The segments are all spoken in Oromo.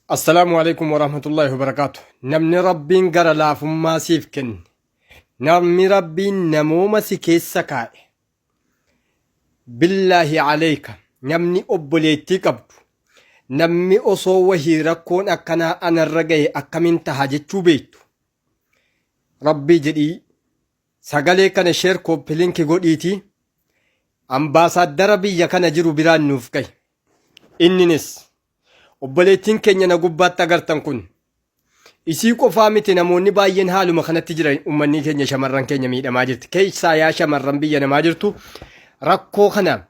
Assalamualaikum warahmatullahi wabarakatuh. Namni Rabbiin gara laafummaa siif kenne, namni Rabbiin namooma si keessa kaa'e, billaahi alayka, namni obboleettii qabdu, namni osoo wahii rakkoon akkanaa anarra gahe akkamiin taha jechuu beektu, Rabbii jedhii sagalee kana sheer kooppilinki godhiitii ambaasaadara biyya kana jiru biraan nuuf gahe. Inninis obboleettiin keenya na gubbaatti agartan kun isii qofaa miti, namoonni baay'een haaluma kanatti jiran. Ummanni keenya shamarran keenya miidhamaa jirti. Keessaa yaa shamarran biyya namaa jirtu rakkoo kana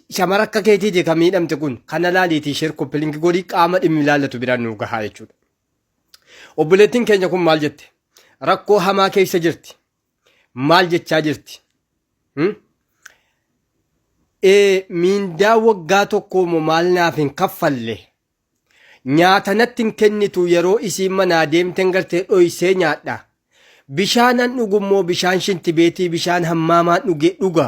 shamara akka keetiiti kan miidhamte kun kana laaliitii sheer kooppilinki godhii qaama dhimmi ilaallatu biraan nuuf gahaa jechuudha. Obboleettiin keenya kun maal jette? Rakkoo hamaa keessa jirti. Maal jechaa jirti? Miindaa waggaa tokko moo maal naaf hin kaffalle? Nyaata natti hin kennitu yeroo isiin manaa deemten gartee dhoysee nyaadha. Bishaanan dhugummoo bishaan shintibeetii bishaan hammaamaan dhugee dhuga.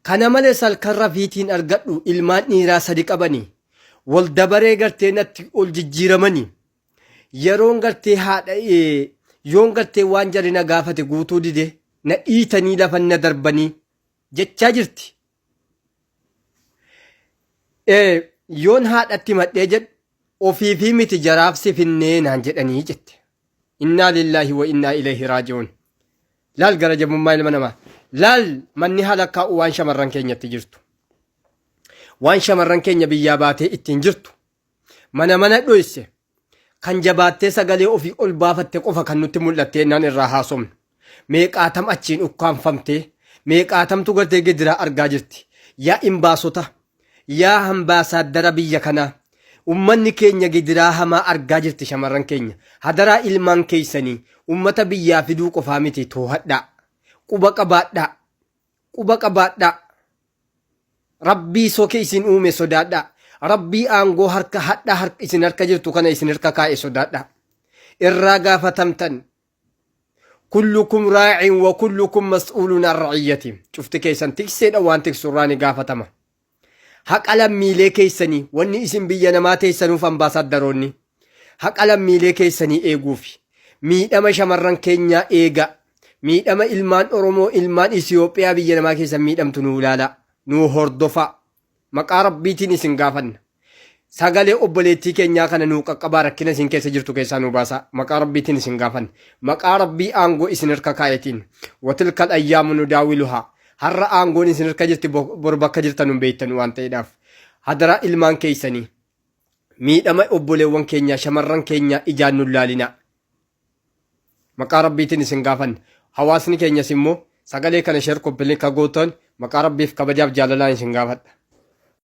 Kana malees halkan rafiitiin argadhu ilmaan dhiiraa sadi qabanii wal dabaree gartee natti ol jijjiiramanii yeroon gartee haadha yoon gartee waan jari na gaafate guutuu dide na dhiitanii lafan na darbanii jechaa jirti. Yoon haadhatti madhee jedhu ofii fi miti jaraafsi finnee naan jedhanii jette. Innaa lillaahi wa innaa ilayhi raaji'uun. Laal gara jabummaa ilma namaa. Laal manni haala kaa'u waan shamarran keenyatti jirtu. Waan shamarran keenya biyyaa baatee ittiin jirtu. Mana dhoyse. Kan jabaattee sagalee ofii ol baafatte qofa kan nutti mul'attee naan irraa haasofnu. Meeqaatam achiin ukkaanfamtee meeqaatamtu gartee gidiraa argaa jirti. Yaa imbaasota, yaa hambaasaadara biyya kanaa. Ummanni keenya gidiraa hamaa argaa jirti shamarran keenya. Hadaraa ilmaan keessanii ummata biyyaa fiduu qofaa miti too'adhaa. Quba qabaadhaa. Quba qabaadhaa. Rabbii soke isin uume sodaadhaa. Rabbii aangoo harka hadhaa isin harka jirtu kana isin harka kaa'e sodaadhaa. Irraa gaafatamtan. Kullukum raa'in wa kullukum mas'uulun an ra'iyyati. Cufti keessan tikseedha waan tiksurraa ni gaafatama. Haqa lammiilee keessanii wanni isin biyya namaa teessanuuf ambaasaaddoroonni haqa lammiilee keessanii eeguufi miidhama shamarran keenyaa eega, miidhama ilmaan Oromoo ilmaan Itoophiyaa biyya namaa keessan miidhamtu nuu ilaalaa, nuu hordofaa. Maqaa Rabbiitiin isin gaafanna. Sagalee obboleettii keenyaa kana nuu qaqqabaa, rakkina isin keessa jirtu keessaa nuu baasaa. Maqaa Rabbiitiin isin gaafanna. Maqaa Rabbii aangoo isin harka kaa'etiin watilkal ayyaamu nudaawiluhaa. Har'a aangoon isin harka jirti bor bakka jirtan hin beektan waan ta'eedhaaf hadaraa ilmaan keessanii miidhama obboleewwan keenyaa shamarran keenyaa ijaan nu ilaalinaa. Maqaa Rabbiitiin isin gaafanna. Hawaasni keenyas immoo sagalee kana sheer kooppilinka gootan maqaa Rabbiif kabajaaf jaalalaan isin gaafadha.